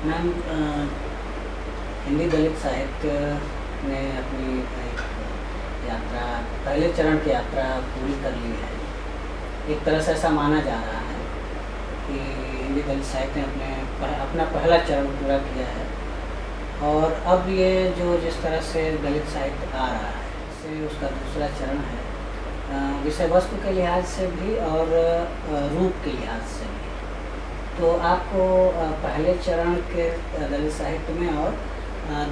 Ma'am, Hindi दलित साहित्य ने अपनी एक यात्रा, पहले चरण की यात्रा पूरी कर ली है। एक तरह से ऐसा माना जा रहा है कि हिंदी दलित साहित्य ने अपना पहला चरण पूरा किया है, और अब ये जो जिस तरह से दलित साहित्य आ रहा है, इससे उसका दूसरा चरण है, विषय वस्तु के लिहाज से भी और रूप के लिहाज से भी। तो आपको पहले चरण के दलित साहित्य में और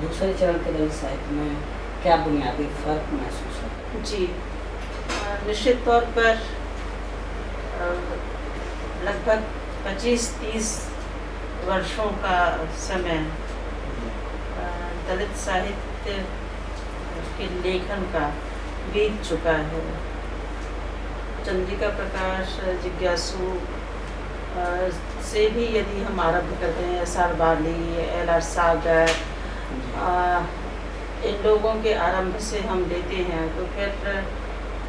दूसरे चरण के दलित साहित्य में क्या बुनियादी फर्क महसूस होता है? जी, निश्चित तौर पर लगभग 25-30 वर्षों का समय दलित साहित्य के लेखन का बीत चुका है। चंद्रिका प्रकाश, जिज्ञासु से भी यदि हम आरंभ करते हैं, एस.आर. बाली, एल.आर. सागर, इन लोगों के आरंभ से हम लेते हैं, तो फिर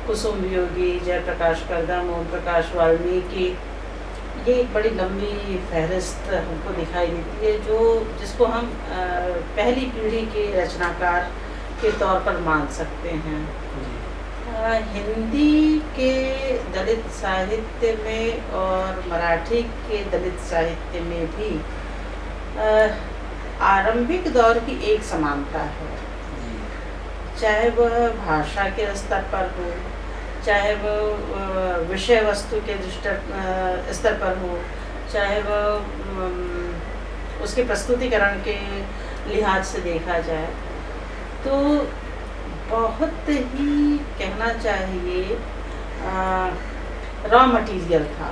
कुसुम योगी, जयप्रकाश करदम, ओम प्रकाश वाल्मीकि, ये एक बड़ी लंबी फहरिस्त हमको दिखाई देती है, जिसको हम पहली पीढ़ी के रचनाकार के तौर पर मान सकते हैं। हिंदी के दलित साहित्य में और मराठी के दलित साहित्य में भी आरंभिक दौर की एक समानता है, चाहे वह भाषा के स्तर पर हो, चाहे वह विषय वस्तु के स्तर पर हो, चाहे वह उसके प्रस्तुतिकरण के लिहाज से देखा जाए, तो बहुत ही कहना चाहिए रॉ मटेरियल था।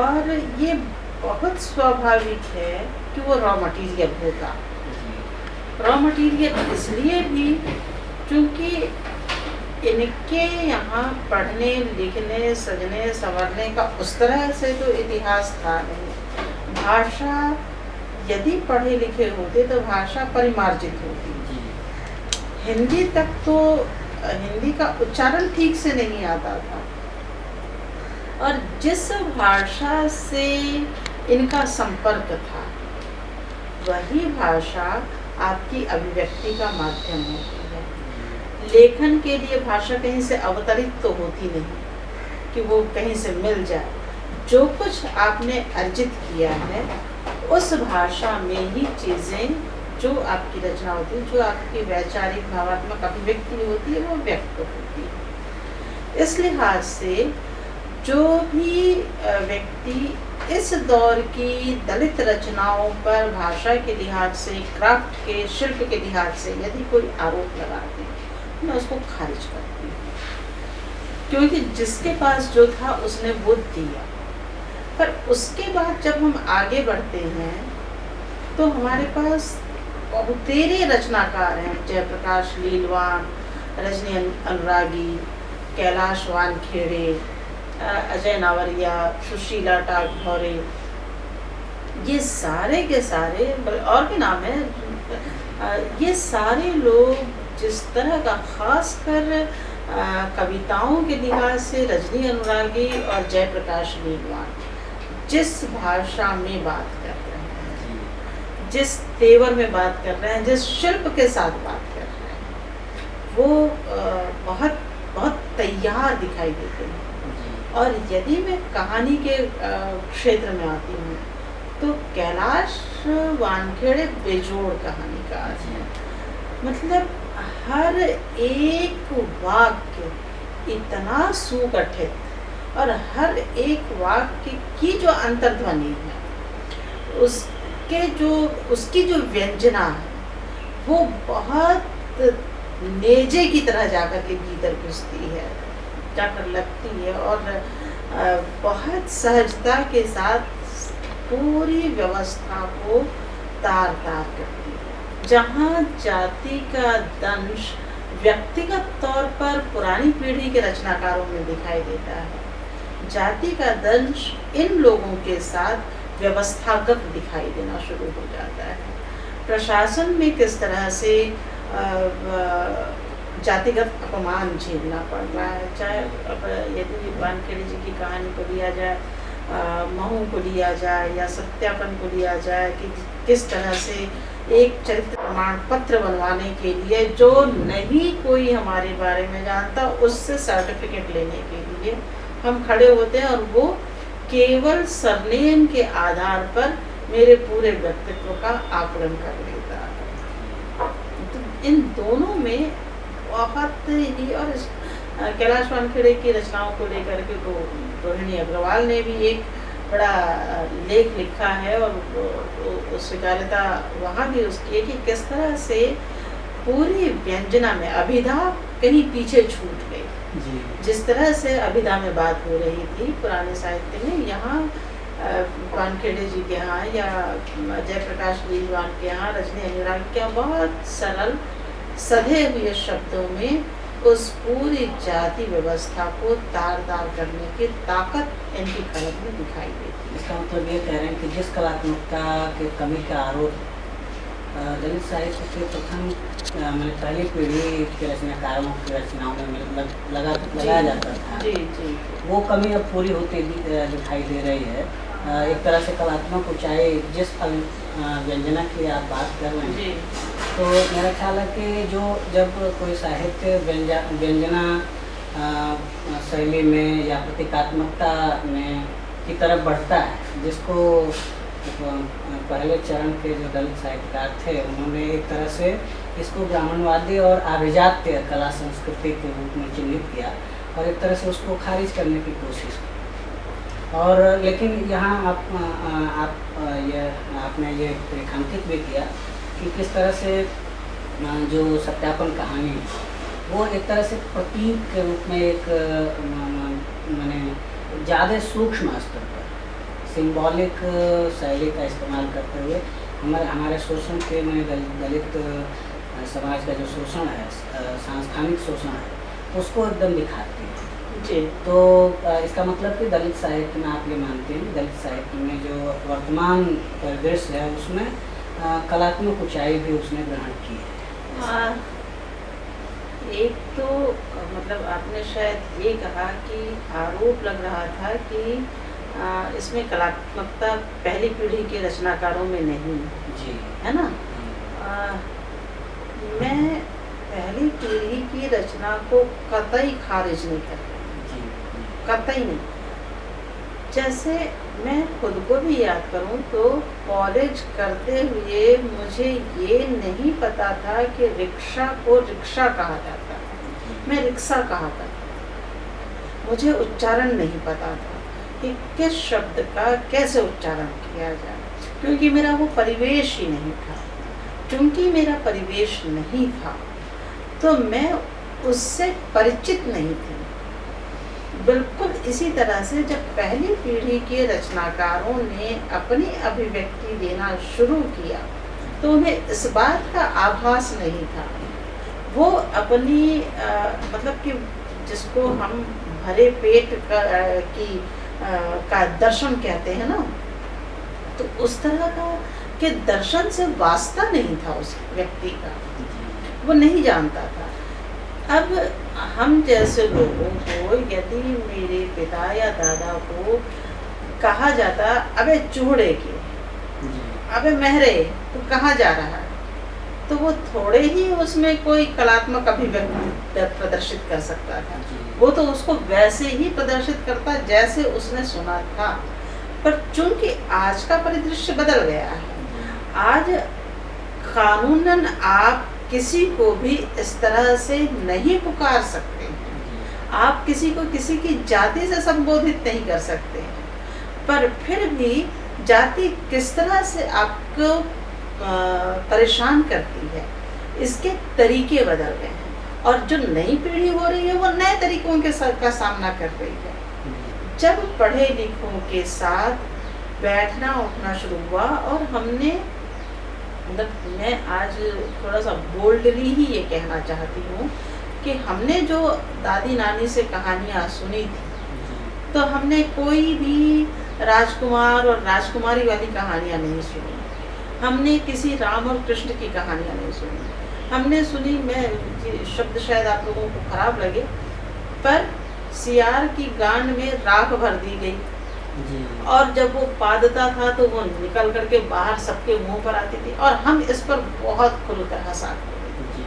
और ये बहुत स्वाभाविक है कि वो रॉ मटेरियल होगा। रॉ मटेरियल इसलिए भी क्योंकि इनके यहाँ पढ़ने, लिखने, सजने, संवरने का उस तरह से तो इतिहास था नहीं। भाषा यदि पढ़े लिखे होते तो भाषा परिमार्जित होती। हिंदी तक तो हिंदी का उच्चारण ठीक से नहीं आता था, और जिस भाषा से इनका संपर्क था वही भाषा आपकी अभिव्यक्ति का माध्यम होती है। लेखन के लिए भाषा कहीं से अवतरित तो होती नहीं कि वो कहीं से मिल जाए। जो कुछ आपने अर्जित किया है उस भाषा में ही चीज़ें, जो आपकी रचना होती है, जो आपकी वैचारिक भावात्मक अभिव्यक्ति होती है, वो व्यक्त होती है। इस लिहाज से जो भी व्यक्ति इस दौर की दलित रचनाओं पर भाषा के लिहाज से, क्राफ्ट के, शिल्प के लिहाज से यदि कोई आरोप लगाते हैं, मैं उसको खारिज करती हूँ, क्योंकि जिसके पास जो था उसने वो दिया। पर उसके बाद जब हम आगे बढ़ते हैं तो हमारे पास बहुतेरे रचनाकार हैं, जयप्रकाश लीलवान, रजनी अनुरागी, कैलाश वानखेड़े, अजय नावरिया, सुशीला टागोरे, ये सारे के सारे, और भी नाम है, ये सारे लोग जिस तरह का, खास कर कविताओं के लिहाज से रजनी अनुरागी और जयप्रकाश लीलवान जिस भाषा में बात कर रहे हैं, जिस तेवर में बात कर रहे हैं, जिस शिल्प के साथ बात कर रहे हैं, वो बहुत बहुत तैयार दिखाई देते हैं। और यदि मैं कहानी के क्षेत्र में आती हूँ तो कैलाश वानखेड़े बेजोड़ कहानीकार हैं। मतलब हर एक वाक्य इतना सुगठित, और हर एक वाक्य की जो अंतर्ध्वनि है, उसकी जो व्यंजना है, वो बहुत नेजे की तरह जाकर के भीतर घुसती है, जाकर लगती है, और बहुत सहजता के साथ पूरी व्यवस्था को तार तार करती है। जहाँ जाति का दंश व्यक्तिगत तौर पर पुरानी पीढ़ी के रचनाकारों में दिखाई देता है, जाति का दंश इन लोगों के साथ व्यवस्थागत दिखाई देना शुरू हो जाता है। प्रशासन में किस तरह से जातिगत अपमान झेलना पड़ रहा है, चाहे यदि वानखेड़े जी की कहानी को लिया जाए महू को लिया जाए या सत्यापन को लिया जाए कि किस तरह से एक चरित्र प्रमाण पत्र बनवाने के लिए जो नहीं कोई हमारे बारे में जानता उससे सर्टिफिकेट लेने के लिए हम खड़े होते हैं, और वो केवल सरनेम के आधार पर मेरे पूरे व्यक्तित्व का आकलन कर लेता है। तो इन दोनों में बहुत ही, और कैलाश वानखेड़े की रचनाओं को लेकर के तो रोहिणी अग्रवाल ने भी एक बड़ा लेख लिखा है, और स्वीकार्यता वहाँ भी उसकी है कि किस तरह से पूरी व्यंजना में अभिधा कहीं पीछे छूट गई। जिस तरह से अभिधा में बात हो रही थी पुराने साहित्य में, यहाँ वानखेड़े जी के यहाँ या जयप्रकाश लीलवान के यहाँ, रजनी अनुराग के यहाँ बहुत सरल सधे हुए शब्दों में उस पूरी जाति व्यवस्था को तार तार करने की ताकत इनकी कलम में दिखाई देती है। इसका मतलब ये कह रहे हैं कि जिस कलात्मकता के कमी का आरोप दलित साहित्य के प्रथम मैंने पहली पीढ़ी के रचनाकारों की रचनाओं में लगाया जाता था, जी वो कमी अब पूरी होती दिखाई दे रही है। एक तरह से कलात्मक ऊंचाई जिस व्यंजना की आप बात कर रहे हैं, तो मेरा ख्याल है कि जो जब कोई साहित्य व्यंजना शैली में या प्रतीकात्मकता में की तरफ बढ़ता है, जिसको पहले चरण के जो दलित साहित्यकार थे उन्होंने एक तरह से इसको ब्राह्मणवादी और अभिजात्य कला संस्कृति के रूप में चिन्हित किया और एक तरह से उसको खारिज करने की कोशिश की। और लेकिन यहाँ आपने ये रेखांकित भी किया कि किस तरह से जो सत्यापन कहानी वो एक तरह से प्रतीक के रूप में एक माने ज़्यादा सूक्ष्म स्तर पर सिंबॉलिक शैली का इस्तेमाल करते हुए हमारे शोषण के में दलित समाज का जो शोषण है, सांस्थानिक शोषण है, उसको एकदम दिखाती है जी। तो इसका मतलब कि दलित साहित्य में आप ये मानते हैं दलित साहित्य में जो वर्तमान परिदृश्य है उसमें कलात्मक ऊंचाई भी उसने ग्रहण की है। एक तो मतलब आपने शायद ये कहा कि आरोप लग रहा था कि इसमें कलात्मकता पहली पीढ़ी के रचनाकारों में नहीं जी है ना। मैं पहली पीढ़ी की रचना को कतई खारिज नहीं करती, कतई नहीं। जैसे मैं खुद को भी याद करूं तो कॉलेज करते हुए मुझे ये नहीं पता था कि रिक्शा को रिक्शा कहा जाता है, मैं रिक्शा कहा करता था। मुझे उच्चारण नहीं पता था कि किस शब्द का कैसे उच्चारण किया जाए, क्योंकि मेरा वो परिवेश ही नहीं था। क्योंकि मेरा परिवेश नहीं था तो मैं उससे परिचित नहीं थी। बिल्कुल इसी तरह से जब पहली पीढ़ी के रचनाकारों ने अपनी अभिव्यक्ति देना शुरू किया तो उन्हें इस बात का आभास नहीं था। वो अपनी मतलब कि जिसको हम भरे पेट का दर्शन कहते हैं ना, तो उस तरह का के दर्शन से वास्ता नहीं था उस व्यक्ति का, वो नहीं जानता था। अब हम जैसे लोगों को यदि मेरे पिता या दादा को कहा जाता अबे चूड़े के, अबे महरे तो कहाँ जा रहा है, तो वो थोड़े ही उसमें कोई कलात्मक अभिव्यक्ति प्रदर्शित कर सकता था। वो तो उसको वैसे ही प्रदर्शित करता जैसे उसने सुना था। पर चूंकि आज का परिदृश्य बदल गया है, आज कानूनन आप किसी को भी इस तरह से नहीं पुकार सकते हैं, आप किसी को किसी की जाति से संबोधित नहीं कर सकते हैं। पर फिर भी जाति किस तरह से आपको परेशान करती है, इसके तरीके बदल गए हैं और जो नई पीढ़ी हो रही है वो नए तरीकों के का सामना कर रही है। जब पढ़े लिखों के साथ बैठना उठना शुरू हुआ और हमने मतलब मैं आज थोड़ा सा बोल्डली ही ये कहना चाहती हूँ कि हमने जो दादी नानी से कहानियाँ सुनी थी, तो हमने कोई भी राजकुमार और राजकुमारी वाली कहानियाँ नहीं सुनी, हमने किसी राम और कृष्ण की कहानियाँ नहीं सुनी। हमने सुनी, मैं शब्द शायद आप लोगों को खराब लगे, पर सियार की गांड में राख भर दी गई जी और जब वो पा देता था तो वो निकल करके बाहर सबके मुंह पर आती थी और हम इस पर बहुत खुलकर हंसा करते थे। जी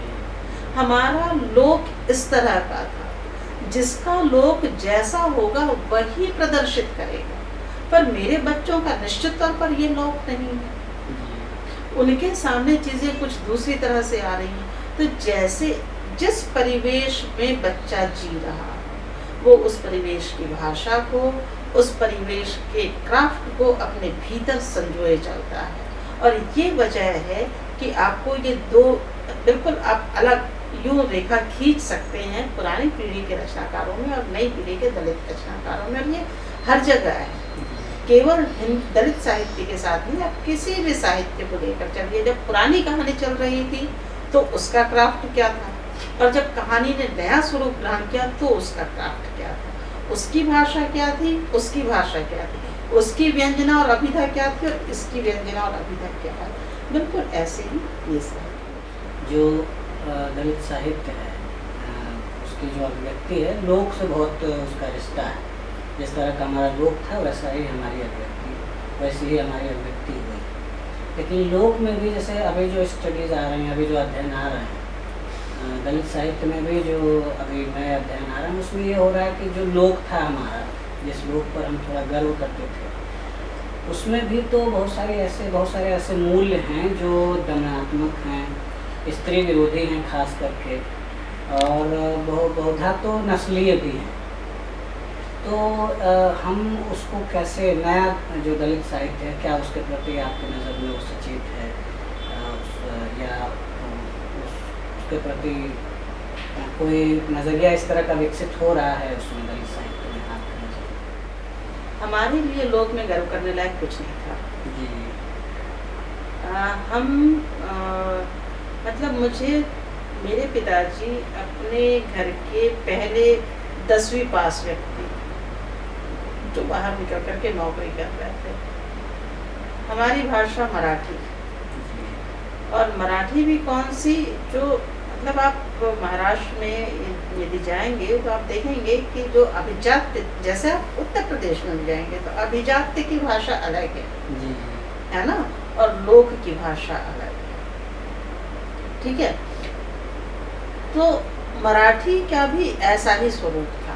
हमारा लोक इस तरह का था, जिसका लोक जैसा होगा वही प्रदर्शित करेगा, पर मेरे बच्चों का निश्चित तौर पर ये लोक नहीं है। जी उनके सामने चीजें कुछ दूसरी तरह से आ रही हैं। तो जैसे जिस परिवेश में बच्चा जी रहा वो उस परिवेश की भाषा को, उस परिवेश के क्राफ्ट को अपने भीतर संजोए चलता है। और ये वजह है कि आपको ये दो बिल्कुल आप अलग यूं रेखा खींच सकते हैं पुरानी पीढ़ी के रचनाकारों में और नई पीढ़ी के दलित रचनाकारों में, और ये हर जगह है। केवल दलित साहित्य के साथ नहीं, आप किसी भी साहित्य को लेकर चलिए। जब पुरानी कहानी चल रही थी तो उसका क्राफ्ट क्या था, और जब कहानी ने नया स्वरूप ग्रहण किया तो उसका क्राफ्ट क्या था, उसकी भाषा क्या थी, उसकी भाषा क्या थी, उसकी व्यंजना और अभिधा क्या थी और इसकी व्यंजना और अभिधा क्या है। बिल्कुल ऐसे ही ये साहित्य जो दलित साहित्य है, उसकी जो अभिव्यक्ति है लोक से बहुत उसका रिश्ता है। जिस तरह का हमारा लोक था वैसा ही हमारी अभिव्यक्ति, वैसी ही हमारी अभिव्यक्ति हुई। लेकिन लोक में भी जैसे अभी जो स्टडीज़ आ रही हैं, अभी जो अध्ययन आ रहे हैं दलित साहित्य में भी, जो अभी नए अध्ययन आ रहे हैं उसमें ये हो रहा है कि जो लोक था हमारा, जिस लोक पर हम थोड़ा गर्व करते थे, उसमें भी तो बहुत सारे ऐसे मूल्य हैं जो दमनात्मक हैं, स्त्री विरोधी हैं खास करके, और बहुधा तो नस्लीय भी हैं। तो हम उसको कैसे, नया जो दलित साहित्य है, क्या उसके प्रति आपकी नज़र में वो सचेत है, या उसके प्रति कोई नज़रिया इस तरह का विकसित हो रहा है उसमें दलित साहित्य में आपकी नज़र? हमारे लिए लोक में गर्व करने लायक कुछ नहीं था। जी मतलब मुझे मेरे पिताजी अपने घर के पहले 10वीं पास व्यक्ति जो बाहर निकल करके नौकरी कर रहे थे। हमारी भाषा मराठी, और मराठी भी कौन सी, जो मतलब आप महाराष्ट्र में यदि जाएंगे तो आप देखेंगे कि जो अभिजात्य, जैसे आप उत्तर प्रदेश में जाएंगे तो अभिजात्य की भाषा अलग जी है ना, और लोक की भाषा अलग है। ठीक है, तो मराठी का भी ऐसा ही स्वरूप था।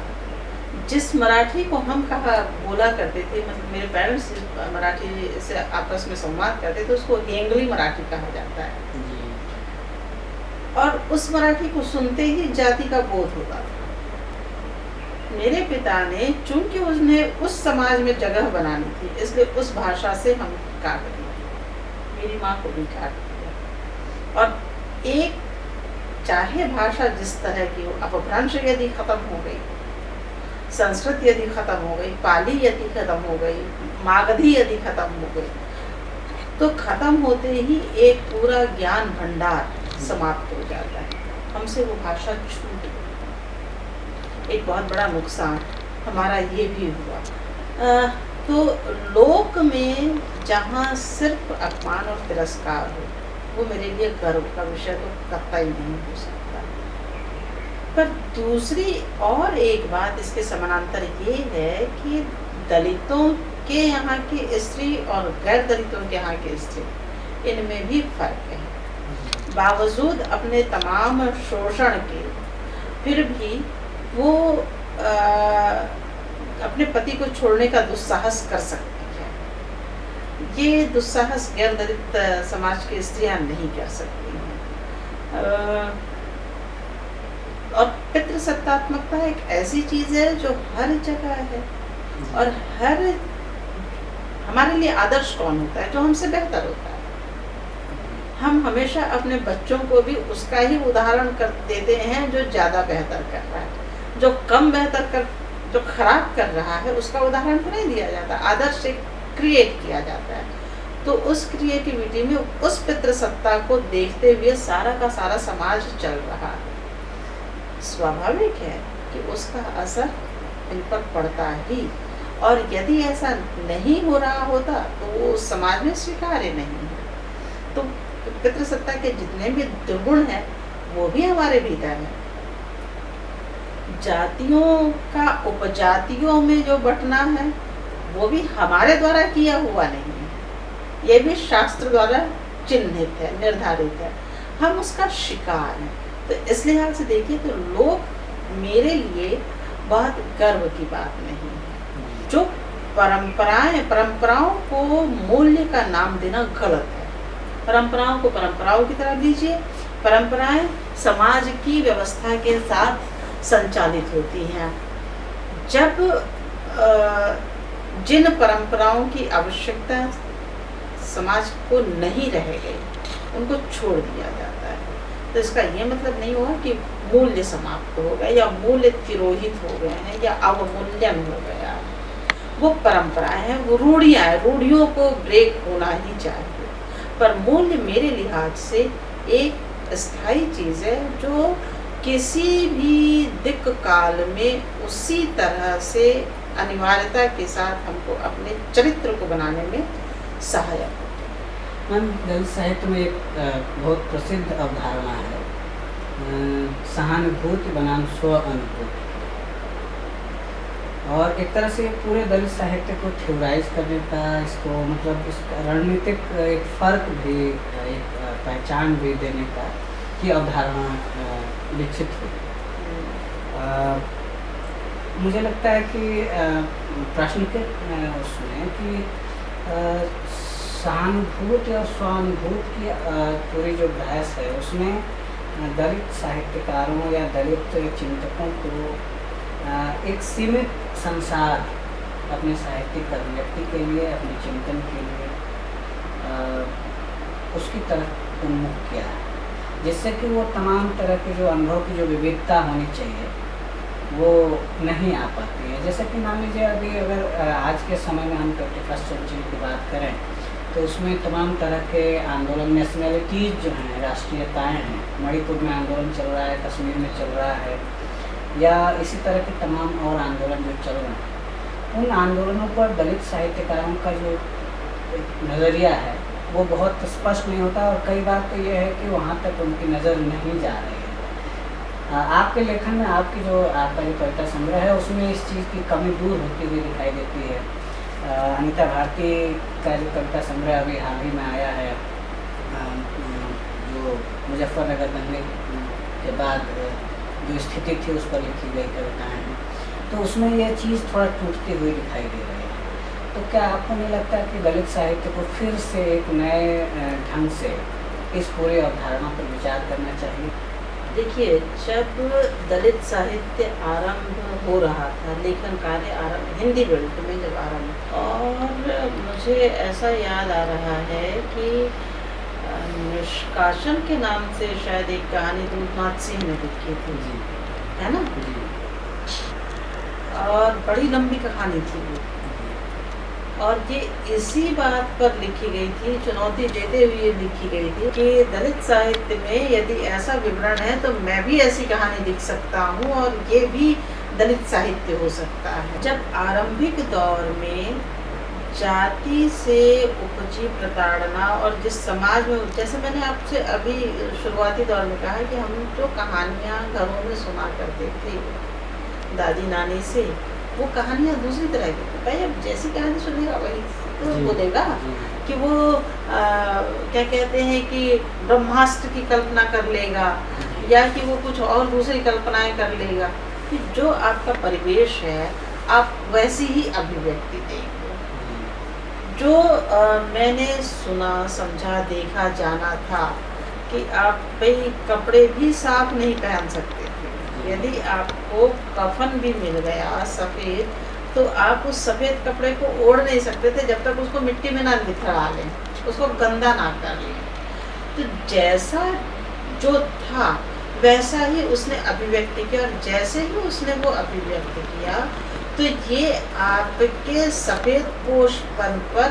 जिस मराठी को हम कहा बोला करते थे, मतलब मेरे पेरेंट्स मराठी से आपस में संवाद करते थे, उसको हेंगली मराठी कहा जाता है। जी और उस मराठी को सुनते ही जाति का बोध होता था। मेरे पिता ने, चूंकि उसने उस समाज में जगह बनानी थी, इसलिए उस भाषा से हम काट दिए, मेरी माँ को भी काट दिया। और एक, चाहे भाषा जिस तरह की हो, अपभ्रंश यदि खत्म हो गई, संस्कृत यदि खत्म हो गई, पाली यदि खत्म हो गई, मागधी यदि खत्म हो गई, तो खत्म होते ही एक पूरा ज्ञान भंडार समाप्त हो जाता है, हमसे वो भाषा छूट गई। एक बहुत बड़ा नुकसान हमारा ये भी हुआ। तो लोक में जहाँ सिर्फ अपमान और तिरस्कार हो, वो मेरे लिए गर्व का विषय तो कतई नहीं हो सकता। पर दूसरी और एक बात इसके समानांतर ये है कि दलितों के यहाँ की स्त्री और गैर दलितों के यहाँ की स्त्री, इनमें भी फर्क है। बावजूद अपने तमाम शोषण के, फिर भी वो अपने पति को छोड़ने का दुस्साहस कर सकती है। ये दुस्साहस गैर दलित समाज की स्त्रियां नहीं कर सकती हैं। और पितृसत्तात्मकता एक ऐसी चीज है जो हर जगह है, और हमारे लिए आदर्श कौन होता है? जो हमसे बेहतर होता है। हम हमेशा अपने बच्चों को भी उसका ही उदाहरण कर देते हैं जो ज्यादा बेहतर कर रहा है। जो कम बेहतर कर, जो खराब कर रहा है, उसका उदाहरण तो नहीं दिया जाता, आदर्श क्रिएट किया जाता है। तो उस क्रिएटिविटी में उस पितृसत्ता को देखते हुए सारा का सारा समाज चल रहा है। स्वाभाविक है कि उसका असर इन पर पड़ता ही, और यदि ऐसा नहीं हो रहा होता तो वो समाज में स्वीकार्य नहीं है। तो पितृसत्ता के जितने भी दुर्गुण हैं वो भी हमारे भीतर है। जातियों का उपजातियों में जो बंटना है वो भी हमारे द्वारा किया हुआ नहीं है, ये भी शास्त्र द्वारा चिन्हित है, निर्धारित है, हम उसका शिकार हैं। तो इस लिहाज से देखिए तो लोक मेरे लिए बहुत गर्व की बात नहीं है। जो परंपराओं को मूल्य का नाम देना गलत है। परंपराओं को परंपराओं की तरह लीजिए। परंपराएं समाज की व्यवस्था के साथ संचालित होती हैं। जब जिन परंपराओं की आवश्यकता समाज को नहीं रह गई, उनको छोड़ दिया जाता है। तो इसका ये मतलब नहीं हुआ कि मूल्य समाप्त हो गए या मूल्य तिरोहित हो गए हैं या अवमूल्यन हो गया है। वो परंपराएं हैं, वो रूढ़ियां हैं, रूढ़ियों को ब्रेक होना ही चाहिए। पर मूल्य मेरे लिहाज से एक स्थायी चीज है जो किसी भी दिक् काल में उसी तरह से अनिवार्यता के साथ हमको अपने चरित्र को बनाने में सहायक हो। मैम, दलित साहित्य में एक बहुत प्रसिद्ध अवधारणा है सहानुभूति बनाम स्व अनुभूति, और एक तरह से पूरे दलित साहित्य को थ्योराइज करने का, इसको मतलब इसका रणनीतिक एक फर्क भी, एक पहचान भी देने का की अवधारणा विकसित हुई। मुझे लगता है कि प्रश्न के उसमें कि सहानुभूति और स्वानुभूति की पूरी जो बहस है उसमें दलित साहित्यकारों या दलित चिंतकों को एक सीमित संसार अपने साहित्यिक अभिव्यक्ति के लिए, अपने चिंतन के लिए उसकी तरफ उन्मुख किया है, जिससे कि वो तमाम तरह के जो अनुभव की जो विविधता होनी चाहिए वो नहीं आ पाती है। जैसे कि मान लीजिए अभी अगर आज के समय में हम 21st सेंचुरी की बात करें तो उसमें तमाम तरह के आंदोलन, नेशनैलिटीज़ जो हैं, राष्ट्रीयताएं हैं, मणिपुर में आंदोलन चल रहा है, कश्मीर में चल रहा है, या इसी तरह के तमाम और आंदोलन जो चल रहे हैं, उन आंदोलनों पर दलित साहित्यकारों का जो नज़रिया है वो बहुत स्पष्ट नहीं होता, और कई बार तो ये है कि वहाँ तक उनकी नज़र नहीं जा रही है। आपके लेखन में आपकी जो आपका जो कविता संग्रह है उसमें इस चीज़ की कमी दूर होती हुई दिखाई देती है। अनीता भारती का जो कविता संग्रह अभी हाल ही में आया है, जो मुजफ्फरनगर दंगे के बाद जो स्थिति थी उस पर लिखी गई कविताएं हैं, तो उसमें यह चीज़ थोड़ा टूटती हुई दिखाई दे रही है। तो क्या आपको नहीं लगता कि दलित साहित्य को फिर से एक नए ढंग से इस पूरी अवधारणा पर विचार करना चाहिए? देखिए, जब दलित साहित्य आरंभ हो रहा था, लेखन कार्य आरंभ हिंदी बेल्ट में जब आरंभ, और मुझे ऐसा याद आ रहा है कि निष्कासन के नाम से शायद एक कहानी दूधनाथ सिंह ने लिखी थी, है ना, और बड़ी लंबी कहानी थी वो, और ये इसी बात पर लिखी गई थी, चुनौती देते हुए लिखी गई थी कि दलित साहित्य में यदि ऐसा विवरण है तो मैं भी ऐसी कहानी लिख सकता हूँ और ये भी दलित साहित्य हो सकता है। जब आरंभिक दौर में जाति से उपजी प्रताड़ना, और जिस समाज में, जैसे मैंने आपसे अभी शुरुआती दौर में कहा कि हम जो कहानियाँ घरों में सुना करते थे दादी नानी से, वो कहानियाँ दूसरी तरह की थी। भाई अब जैसी कहानी सुनेगा वही तो बोलेगा कि वो क्या कहते हैं कि ब्रह्मास्त्र की कल्पना कर लेगा, या कि वो कुछ और दूसरी कल्पनाएं कर लेगा। कि जो आपका परिवेश है आप वैसी ही अभिव्यक्ति देंगे। जो मैंने सुना, समझा, देखा, जाना था कि आप भाई कपड़े भी साफ नहीं पहन सकते थे। यदि आपको कफन भी मिल गया सफ़ेद, तो आप उस सफ़ेद कपड़े को ओढ़ नहीं सकते थे जब तक उसको मिट्टी में ना बिखरा लें, उसको गंदा ना कर लें। तो जैसा जो था वैसा ही उसने अभिव्यक्ति किया, और जैसे ही उसने वो अभिव्यक्त किया तो ये आपके सफ़ेद पोषपन पर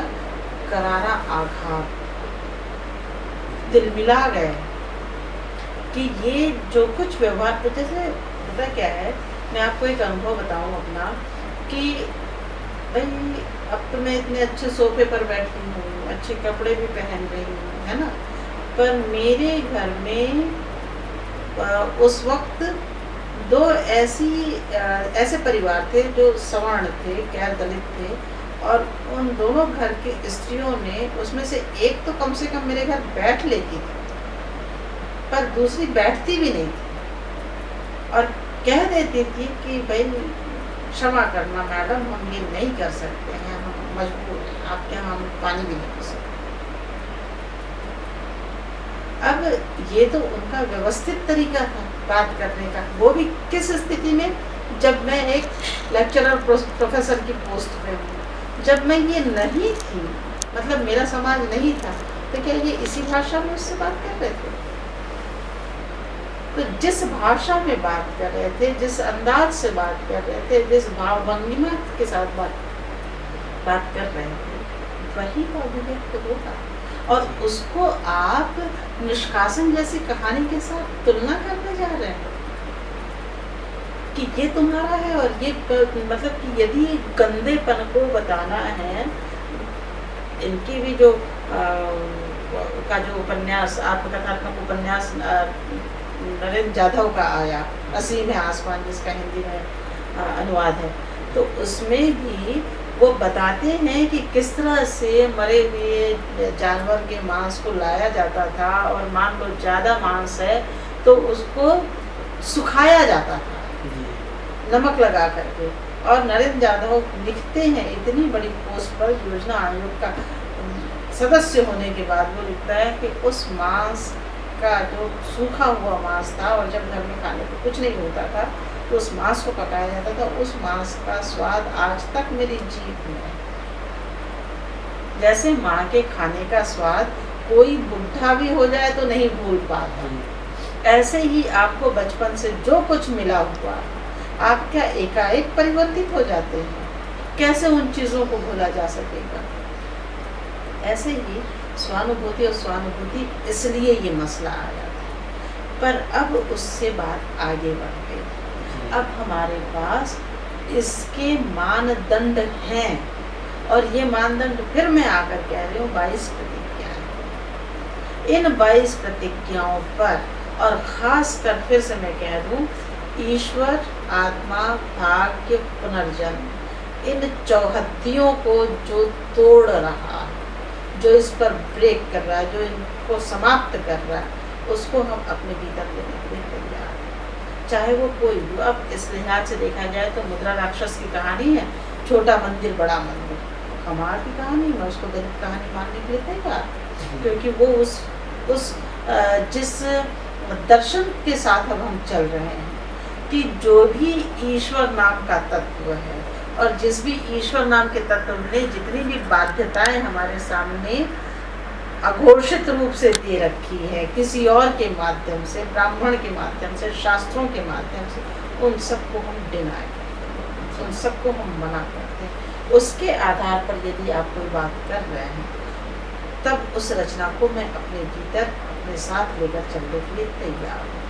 करारा आघात तिलमिला गए कि ये जो कुछ व्यवहार, जैसे पता क्या है, मैं आपको एक अनुभव बताऊं अपना कि भाई अब तो मैं इतने अच्छे सोफे पर बैठी हूँ, अच्छे कपड़े भी पहन रही हूँ, है ना, पर मेरे घर में उस वक्त दो ऐसे परिवार थे जो सवर्ण थे, गैर दलित थे, और उन दोनों घर की स्त्रियों ने उसमें से एक तो कम से कम मेरे घर बैठ लेती थी, पर दूसरी बैठती भी नहीं थी और कह देती थी कि भाई क्षमा करना मैडम, हम ये नहीं कर सकते हैं, हम मजबूर हैं, आपके यहाँ हम पानी भी नहीं पी सकते। अब ये तो उनका व्यवस्थित तरीका था बात करने का, वो भी किस स्थिति में, जब मैं एक लेक्चरर प्रोफेसर की पोस्ट पे हूँ। जब मैं ये नहीं थी, मतलब मेरा समाज नहीं था, तो क्या ये इसी भाषा में उससे बात कर रहे थे? तो जिस भाषा में बात कर रहे थे, जिस अंदाज से बात कर रहे थे, जिस भाव भंगिमा के साथ बात कर रहे थे, वही तो अभिव्यक्त होगा। और उसको आप निष्कासन जैसी कहानी के साथ तुलना करने जा रहे हैं कि ये तुम्हारा है और ये, मतलब कि यदि गंदेपन को बताना है, इनकी भी जो का जो उपन्यास, आत्मकथात्मक उपन्यास नरेंद्र जाधव का आया, असीम है आसमान, जिसका हिंदी में अनुवाद है, तो उसमें भी वो बताते हैं कि किस तरह से मरे हुए जानवर के मांस को लाया जाता था, और मान लो ज़्यादा मांस है तो उसको सुखाया जाता था नमक लगा करके। और नरेंद्र जाधव लिखते हैं इतनी बड़ी पोस्ट पर, योजना आयोग का सदस्य होने के बाद, वो लिखता है कि उस मांस का जो सूखा हुआ मांस था, और जब घर में खाने को कुछ नहीं होता था तो उस मांस को पकाया जाता था, उस मांस का स्वाद आज तक मेरी जीभ में है। जैसे माँ के खाने का स्वाद कोई बुढ़ा भी हो जाए तो नहीं भूल पाता, ऐसे ही आपको बचपन से जो कुछ मिला हुआ, आप क्या एकाएक परिवर्तित हो जाते हैं? कैसे उन चीज़ों को भूला जा सकेगा? ऐसे ही स्वानुभूति और स्वानुभूति, इसलिए ये मसला आया था। पर अब उससे बात आगे बढ़ गई। अब हमारे पास इसके मानदंड हैं, और ये मानदंड फिर मैं आकर कह रही हूँ 22 प्रतिज्ञाएं। इन 22 प्रतिज्ञाओं पर, और ख़ास कर फिर से मैं कह दूँ, ईश्वर, आत्मा, भाग्य, पुनर्जन्म, इन चौहद्दियों को जो तोड़ रहा है, जो इस पर ब्रेक कर रहा है, जो इनको समाप्त कर रहा है, उसको हम अपने भीतर लेने के लिए तैयार हैं, चाहे वो कोई भी। अब इस लिहाज से देखा जाए तो मुद्रा राक्षस की कहानी है, छोटा मंदिर बड़ा मंदिर, कमाल की कहानी, मैं उसको दलित कहानी मानने के लिए तैयार, क्योंकि वो उस जिस दर्शन के साथ अब हम चल रहे हैं कि जो भी ईश्वर नाम का तत्व है, और जिस भी ईश्वर नाम के तत्व ने जितनी भी बाध्यताएं हमारे सामने अघोषित रूप से दे रखी है, किसी और के माध्यम से, ब्राह्मण के माध्यम से, शास्त्रों के माध्यम से, उन सबको हम डिनाई करते हैं, उन सबको हम मना करते हैं। उसके आधार पर यदि आप कोई बात कर रहे हैं, तब उस रचना को मैं अपने भीतर अपने साथ लेकर चलने के लिए तैयार हूँ।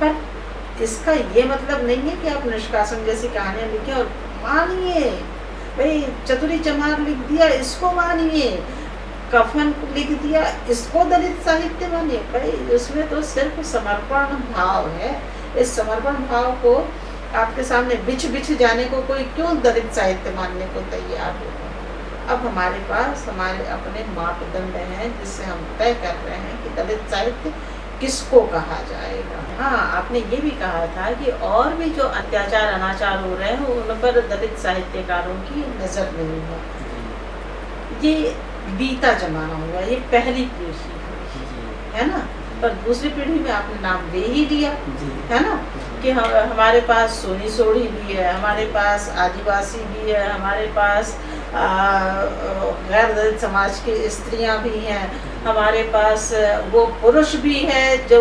पर इसका ये मतलब नहीं है कि आप निष्कासन जैसी कहानियाँ लिखें और मानिए, भाई चतुरी चमार लिख दिया इसको मानिए, कफन लिख दिया इसको दलित साहित्य मानिए। भाई उसमें तो सिर्फ समर्पण भाव है। इस समर्पण भाव को आपके सामने बिछ जाने को कोई क्यों दलित साहित्य मानने को तैयार हो? अब हमारे पास हमारे अपने मापदंड हैं, जिससे हम तय कर रहे हैं कि दलित साहित्य किसको कहा जाएगा। हाँ, आपने ये भी कहा था कि और भी जो अत्याचार अनाचार हो रहे हैं उन पर दलित साहित्यकारों की नज़र नहीं है। ये बीता जमाना हुआ, ये पहली पीढ़ी है ना, पर दूसरी पीढ़ी में आपने नाम दे ही दिया है ना, कि हमारे पास सोनी सोढ़ी भी है, हमारे पास आदिवासी भी है, हमारे पास गैर दलित समाज की स्त्रियां भी हैं, हमारे पास वो पुरुष भी है जो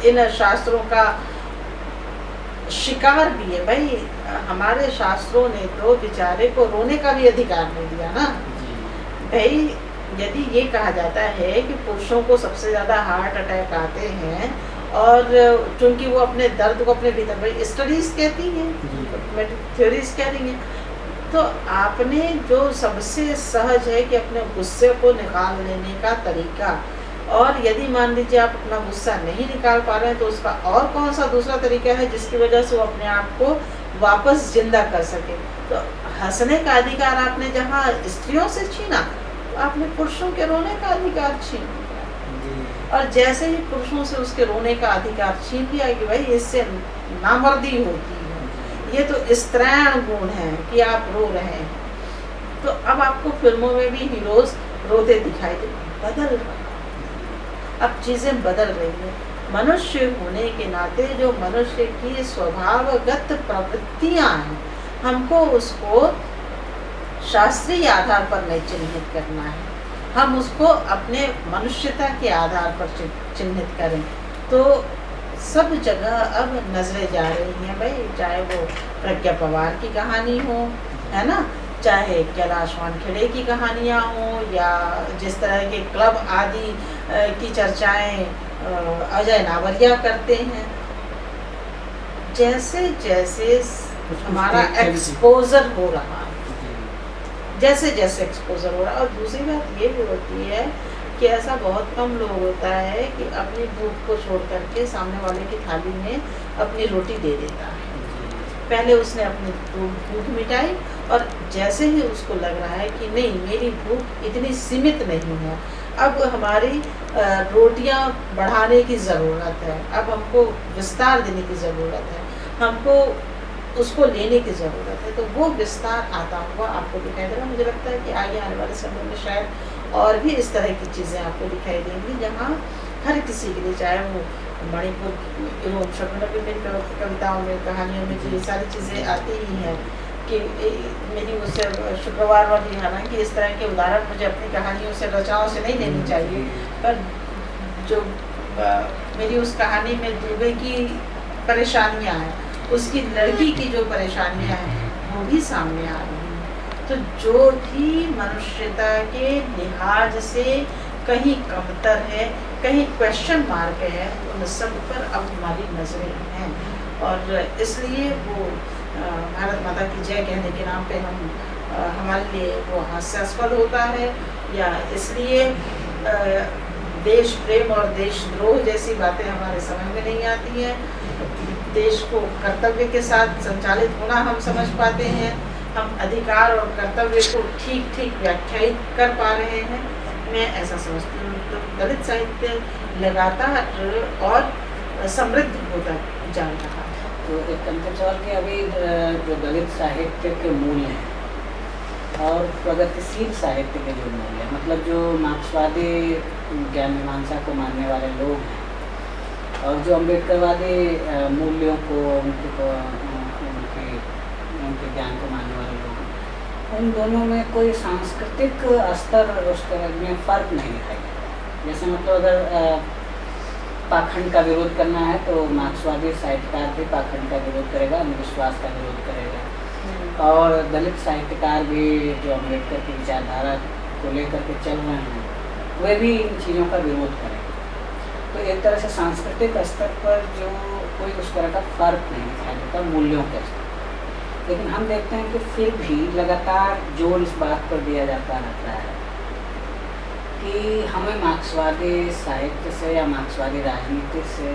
इन शास्त्रों का शिकार भी है। भाई हमारे शास्त्रों ने तो बेचारे को रोने का भी अधिकार नहीं दिया ना। भाई यदि ये कहा जाता है कि पुरुषों को सबसे ज़्यादा हार्ट अटैक आते हैं, और चूंकि वो अपने दर्द को अपने भीतर, भाई स्टडीज़ कहती हैं, थ्योरीज कह रही हैं, तो आपने जो सबसे सहज है कि अपने गुस्से को निकाल लेने का तरीका, और यदि मान लीजिए आप अपना गुस्सा नहीं निकाल पा रहे हैं तो उसका और कौन सा दूसरा तरीका है जिसकी वजह से वो अपने आप को वापस जिंदा कर सके। तो हंसने का अधिकार आपने जहाँ स्त्रियों से छीना, तो आपने पुरुषों के रोने का अधिकार छीन लिया। और जैसे ही पुरुषों से उसके रोने का अधिकार छीन लिया कि भाई इससे नामर्दी होती है, ये तो स्त्रैण गुण है कि आप रो रहे हैं, तो अब आपको फिल्मों में भी हीरोज रोते दिखाई दे, बदल रहा, अब चीजें बदल रही है। मनुष्य होने के नाते जो मनुष्य की स्वभावगत प्रवृत्तियां हैं, हमको उसको शास्त्रीय आधार पर नहीं चिन्हित करना है, हम उसको अपने मनुष्यता के आधार पर चिन्हित करें। तो सब जगह अब नजरें जा रही हैं भाई, चाहे वो प्रज्ञा पवार की कहानी हो, है ना, चाहे कैलाश वानखेड़े की कहानियाँ हों, या जिस तरह के क्लब आदि की चर्चाएं अजय नावरिया करते हैं। जैसे जैसे हमारा एक्सपोजर हो रहा है, जैसे जैसे एक्सपोजर हो रहा है। और दूसरी बात ये भी होती है कि ऐसा बहुत कम लोग होता है कि अपनी भूख को छोड़ करके सामने वाले की थाली में अपनी रोटी दे देता है। पहले उसने अपनी भूख मिटाई और जैसे ही उसको लग रहा है कि नहीं मेरी भूख इतनी सीमित नहीं है, अब हमारी रोटियां बढ़ाने की ज़रूरत है, अब हमको विस्तार देने की ज़रूरत है, हमको उसको लेने की ज़रूरत है, तो वो विस्तार आता हुआ आपको दिखाई देगा। मुझे लगता है कि आगे आने वाले समय में शायद और भी इस तरह की चीज़ें आपको दिखाई देंगी, जहाँ हर किसी के लिए, चाहे वो मणिपुर एवं शकुंतला की मेरी कविताओं में, कहानियों में जो ये सारी चीज़ें आती ही हैं कि मेरी उससे शुक्रवार वाली, हालांकि इस तरह के उदाहरण मुझे अपनी कहानियों से, रचनाओं से नहीं लेनी चाहिए, पर जो मेरी उस कहानी में दुबे की परेशानियां हैं, उसकी लड़की की जो परेशानियां हैं वो भी सामने आ रही हैं। तो जो भी मनुष्यता के लिहाज से कहीं कमतर है, कहीं क्वेश्चन मार्क है, उन सब पर अब हमारी नजरें हैं। और इसलिए वो भारत माता की जय कहने के नाम पे हम हमारे लिए वो हास्यास्पद होता है, या इसलिए देश प्रेम और देशद्रोह जैसी बातें हमारे समझ में नहीं आती हैं। देश को कर्तव्य के साथ संचालित होना हम समझ पाते हैं, हम अधिकार और कर्तव्य को ठीक ठीक व्याख्यायित कर पा रहे हैं। मैं ऐसा समझती हूँ। तो दलित साहित्य लगातार और समृद्ध होता जा रहा है। तो एक कंसेप्चुअल के अभी जो दलित साहित्य के मूल्य हैं और प्रगतिशील साहित्य के जो मूल्य हैं, मतलब जो मार्क्सवादी ज्ञान मीमांसा को मानने वाले लोग हैं और जो अम्बेडकरवादी मूल्यों को, उनके ज्ञान को मानने वाले लोग हैं, उन दोनों में कोई सांस्कृतिक स्तर उस तरह में फ़र्क नहीं दिखाई देता। जैसे मतलब अगर पाखंड का विरोध करना है तो मार्क्सवादी साहित्यकार भी पाखंड का विरोध करेगा, अंधविश्वास का विरोध करेगा, और दलित साहित्यकार भी जो अम्बेडकर की विचारधारा को लेकर के चल रहे हैं वे भी इन चीज़ों का विरोध करेंगे। तो एक तरह से सांस्कृतिक स्तर पर जो कोई उस तरह का फर्क नहीं दिखाई देता मूल्यों के स्तर। लेकिन हम देखते हैं कि फिर भी लगातार जोर इस बात पर दिया जाता रहता है कि हमें मार्क्सवादी साहित्य से या मार्क्सवादी राजनीति से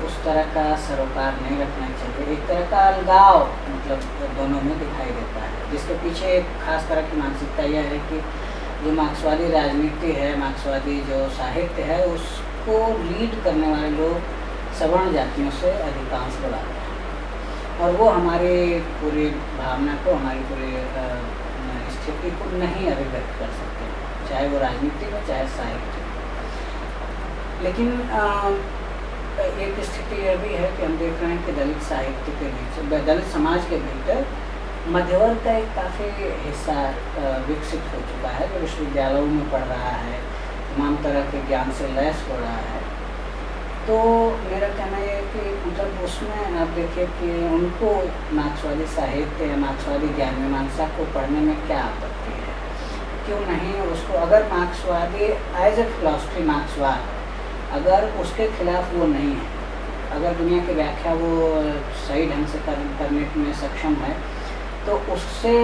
उस तरह का सरोकार नहीं रखना चाहिए। एक तरह का अलगाव मतलब दोनों में दिखाई देता है, जिसके पीछे एक खास तरह की मानसिकता यह है कि जो मार्क्सवादी राजनीति है, मार्क्सवादी जो साहित्य है, उसको लीड करने वाले लोग सवर्ण जातियों से अधिकांश लगाते हैं और वो हमारी पूरी भावना को, हमारी पूरी स्थिति को नहीं अभिव्यक्त कर सकते, चाहे वो राजनीति हो चाहे साहित्य। लेकिन एक स्थिति यह भी है कि हम देख रहे हैं कि दलित साहित्य के बीच, दलित समाज के भीतर मध्यवर्ग का एक काफ़ी हिस्सा विकसित हो चुका है, जो विश्वविद्यालयों में पढ़ रहा है, तमाम तरह के ज्ञान से लैस हो रहा है। तो मेरा कहना यह है कि मतलब उसमें आप देखिए कि उनको मार्क्सवादी साहित्य या मार्क्सवादी ज्ञान मीमांसा को पढ़ने में क्या आपत्ति है, क्यों नहीं उसको, अगर मार्क्सवादी एज ए फिलॉसफी मार्क्सवाद अगर उसके खिलाफ वो नहीं है, अगर दुनिया की व्याख्या वो सही ढंग से करने में सक्षम है, तो उससे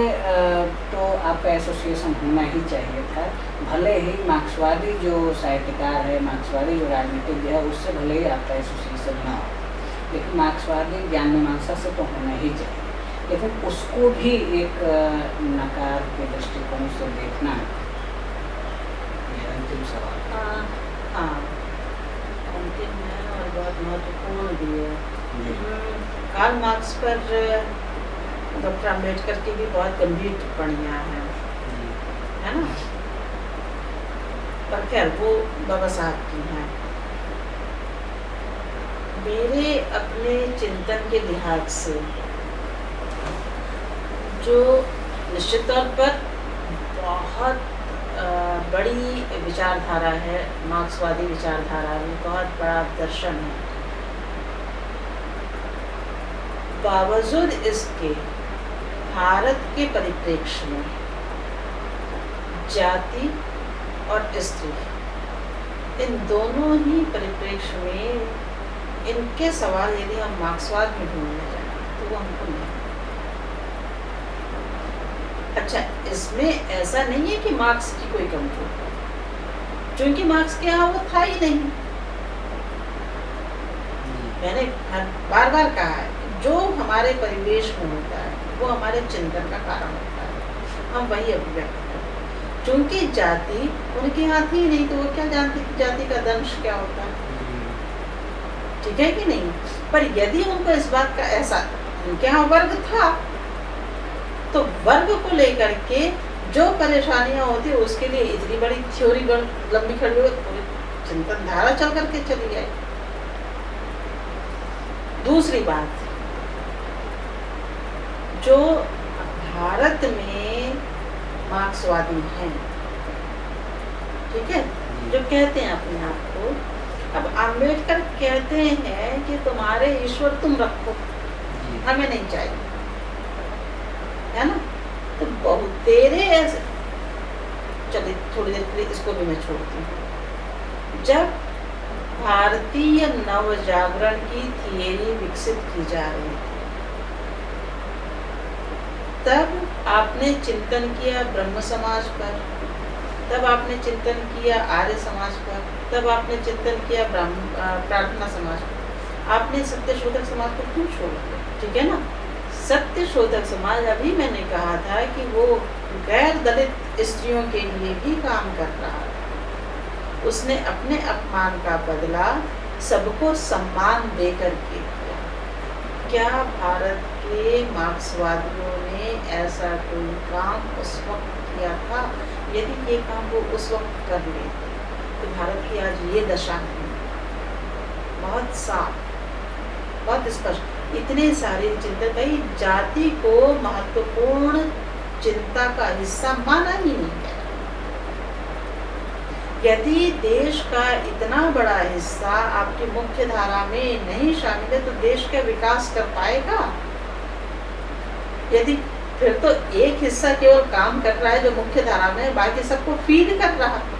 तो आपका एसोसिएशन होना ही चाहिए था। भले ही मार्क्सवादी जो साहित्यकार है, मार्क्सवादी जो राजनीतिज्ञ है, उससे भले ही आपका एसोसिएशन ना हो, लेकिन मार्क्सवादी ज्ञान मीमांसा से तो होना ही चाहिए। लेकिन उसको भी एक नकार के दृष्टिकोण से देखना, ये अंतिम सवाल है। हाँ, अंतिम है और बहुत महत्वपूर्ण भी है। कार्ल मार्क्स पर डॉक्टर अम्बेडकर की भी बहुत गंभीर टिप्पणियाँ हैं, है ना? पर खैर वो बाबा साहब की हैं। मेरे अपने चिंतन के लिहाज से जो निश्चित तौर पर बहुत बड़ी विचारधारा है, मार्क्सवादी विचारधारा में बहुत बड़ा दर्शन है, बावजूद इसके भारत के परिप्रेक्ष्य में जाति और स्त्री, इन दोनों ही परिप्रेक्ष्य में इनके सवाल यदि हम मार्क्सवाद में ढूंढने जाएं तो वो हमको नहीं। अच्छा, इसमें ऐसा नहीं है कि मार्क्स की कोई कमजोरी है, क्योंकि मार्क्स के यहाँ वो था ही नहीं। मैंने बार बार कहा है, जो हमारे परिवेश में होता है वो हमारे चिंतन का कारण होता है, हम वही अभिव्यक्त करते हैं। क्योंकि जाति उनके यहाँ थी नहीं, तो वो क्या जानती कि जाति का दंश क्या होता है, ठीक है कि नहीं? पर यदि उनको इस बात का एहसास, उनके यहाँ वर्ग था, तो वर्ग को लेकर के जो परेशानियां होती है उसके लिए इतनी बड़ी थ्योरी लंबी खड़ी हुई, पूरी चिंतन धारा चल करके चली आई। दूसरी बात, जो भारत में मार्क्सवादी हैं, ठीक है, जो कहते हैं अपने आप को, अब अम्बेडकर कहते हैं कि तुम्हारे ईश्वर तुम रखो, हमें नहीं चाहिए, है ना? तो बहुत तेरे ऐसे, चलिए थोड़ी देर के लिए इसको भी मैं छोड़ती हूँ। जब भारतीय नवजागरण की थियरी विकसित की जा रही थी, तब आपने चिंतन किया ब्रह्म समाज पर, तब आपने चिंतन किया आर्य समाज पर, तब आपने चिंतन किया प्रार्थना समाज पर, आपने सत्यशोधक समाज को क्यों छोड़ दिया? ठीक है ना? सत्यशोधक समाज, अभी मैंने कहा था कि वो गैर दलित स्त्रियों के लिए भी काम कर रहा है। उसने अपने अपमान का बदला सबको सम्मान देकर के किया। क्या भारत के मार्क्सवादियों ने ऐसा कोई काम उस वक्त किया था? यदि ये काम वो उस वक्त कर लेते तो भारत की आज ये दशा नहीं। बहुत साफ, बहुत स्पष्ट, इतने सारे चिंतन, भाई जाति को महत्वपूर्ण चिंता का हिस्सा माना ही नहीं है। यदि देश का इतना बड़ा हिस्सा आपकी मुख्य धारा में नहीं शामिल है तो देश का विकास कर पाएगा? यदि फिर तो एक हिस्सा केवल काम कर रहा है जो मुख्य धारा में, बाकी सबको फीड कर रहा है।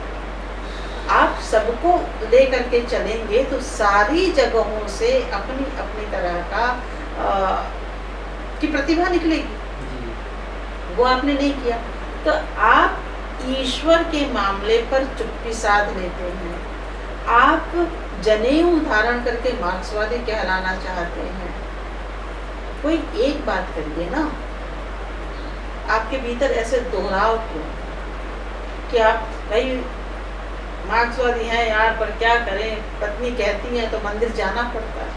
आप सबको लेकर के चलेंगे तो सारी जगहों से अपनी अपनी तरह का की प्रतिभा निकलेगी। वो आपने नहीं किया, तो आप ईश्वर के मामले पर चुप्पी साध लेते हैं। आप जनेऊ धारण करके मार्क्सवादी कहलाना चाहते हैं। कोई एक बात करिए ना, आपके भीतर ऐसे दोहराव क्यों कि आप भाई मार्क्सवादी हैं यार, पर क्या करें, पत्नी कहती है तो मंदिर जाना पड़ता है।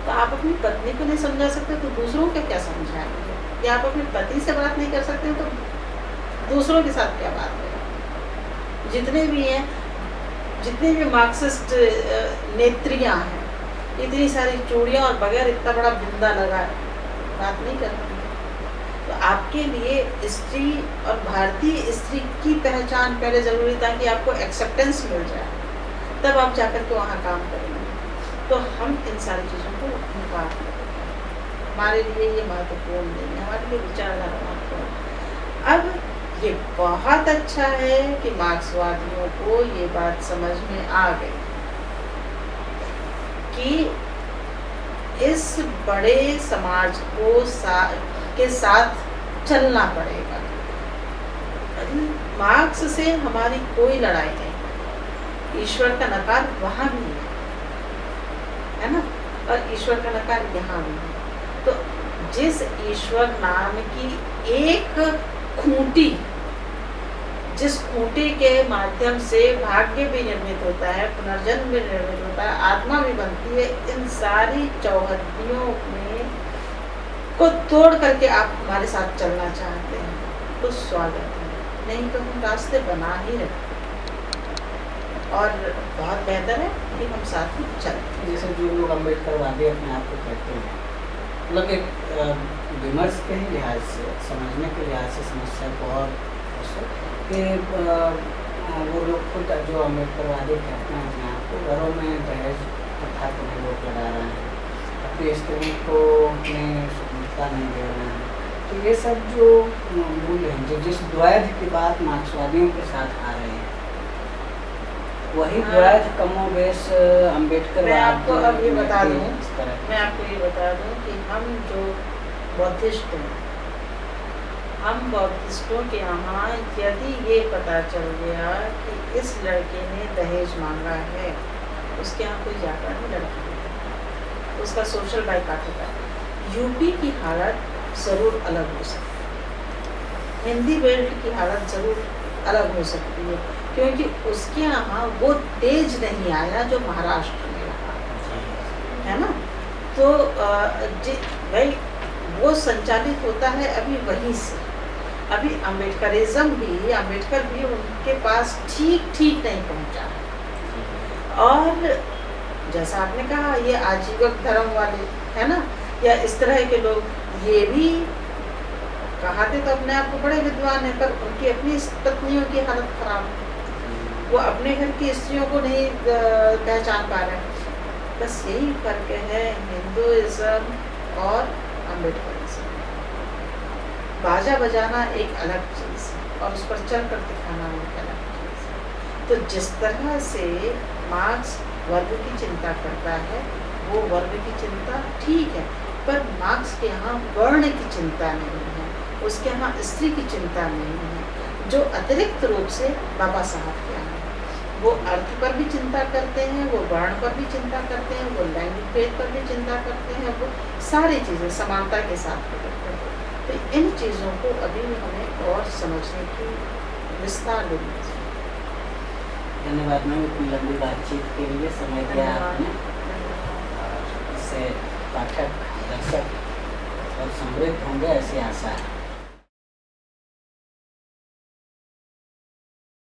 तो आप अपनी पत्नी को नहीं समझा सकते तो दूसरों को क्या समझाएंगे? या आप अपने पति से बात नहीं कर सकते तो दूसरों के साथ क्या बात करें? जितने भी हैं, जितने भी मार्क्सिस्ट नेत्रियां हैं, इतनी सारी चूड़ियां और बगैर इतना बड़ा बिंदा लगा बात नहीं कर रही। तो आपके लिए स्त्री और भारतीय स्त्री की पहचान पहले जरूरी था कि आपको एक्सेप्टेंस मिल जाए, तब आप जाकर के वहाँ काम करेंगे। तो हम इन सारी चीज़ों को इनकार करते हैं। हमारे लिए ये महत्वपूर्ण नहीं है, हमारे लिए विचारधारा महत्वपूर्ण। अब ये बहुत अच्छा है कि मार्क्सवादियों को ये बात समझ में आ गई कि इस बड़े समाज को के साथ चलना पड़ेगा। मार्क्स से हमारी कोई लड़ाई नहीं, ईश्वर का नकार वहाँ भी है ना, और ईश्वर का नकार यहाँ भी है। तो जिस ईश्वर नाम की एक खूंटी, जिस खूंटी के माध्यम से भाग्य भी निर्मित होता है, पुनर्जन्म भी निर्मित होता है, आत्मा भी बनती है, इन सारी चौहद्दियों में को तोड़ करके आप हमारे साथ चलना चाहते हैं तो स्वागत है, नहीं तो हम रास्ते बना ही रहे और बहुत बेहतर है कि हम साथ में चलें। जैसे जो लोग अम्बेडकरवादी अपने आप को कहते हैं, मतलब एक विमर्श के ही लिहाज से, समझने के लिहाज से समस्या को और कि वो लोग खुद जो अम्बेडकरवादी कहते हैं अपने आप को, घरों में दहेज प्रथा को भी रोक लगा रहे हैं, अपनी स्त्री को अपने स्वतंत्रता नहीं दे रहे हैं। तो ये सब जो मूल्य हैं, जिस द्वैध की बात मार्क्सवादियों के साथ आ रही है, वही द्वैध कमोबेश अम्बेडकर। मैं आपको अब ये बता दूं, इस तरह मैं आपको ये बता दूं कि हम जो बौद्धिस्ट हैं, हम बौद्धिस्टों के यहाँ यदि ये पता चल गया कि इस लड़के ने दहेज मांगा है, उसके यहाँ कोई जाकर नहीं लड़की है, उसका सोशल बाइकाट होता है। यूपी की हालत ज़रूर अलग हो सकती है, हिंदी बेल्ट की हालत ज़रूर अलग हो सकती है, क्योंकि उसके यहाँ वो तेज नहीं आया जो महाराष्ट्र में रहा, है ना। तो भाई वो संचालित होता है अभी वहीं से। अभी अम्बेडकरिज्म भी, अम्बेडकर भी उनके पास ठीक ठीक नहीं पहुंचा है। और जैसा आपने कहा, ये आजीवक धर्म वाले है ना, या इस तरह के लोग ये भी कहाते तो अपने आप को बड़े विद्वान है, पर उनकी अपनी पत्नियों की हालत खराब है, वो अपने घर की स्त्रियों को नहीं पहचान पा रहे हैं। बस यही फर्क है हिंदुइज्म और अम्बेडकरिज्म। बाजा बजाना एक अलग चीज़ है और उस पर चल कर दिखाना एक अलग चीज़ है। तो जिस तरह से मार्क्स वर्ग की चिंता करता है, वो वर्ग की चिंता ठीक है, पर मार्क्स के यहाँ वर्ण की चिंता नहीं है, उसके यहाँ स्त्री की चिंता नहीं है, जो अतिरिक्त रूप से बाबा साहब के यहाँ है। वो अर्थ पर भी चिंता करते हैं, वो वर्ण पर भी चिंता करते हैं, वो लैंगिक भेद पर भी चिंता करते हैं, वो सारी चीज़ें समानता के साथ करते हैं। तो इन चीज़ों को अभी हमें और समझने की विस्तार देनी चाहिए। धन्यवाद मैम, इतनी लंबी बातचीत के लिए समय दिया आपने। इससे पाठक, दर्शक और समृद्ध होंगे ऐसी आशा है।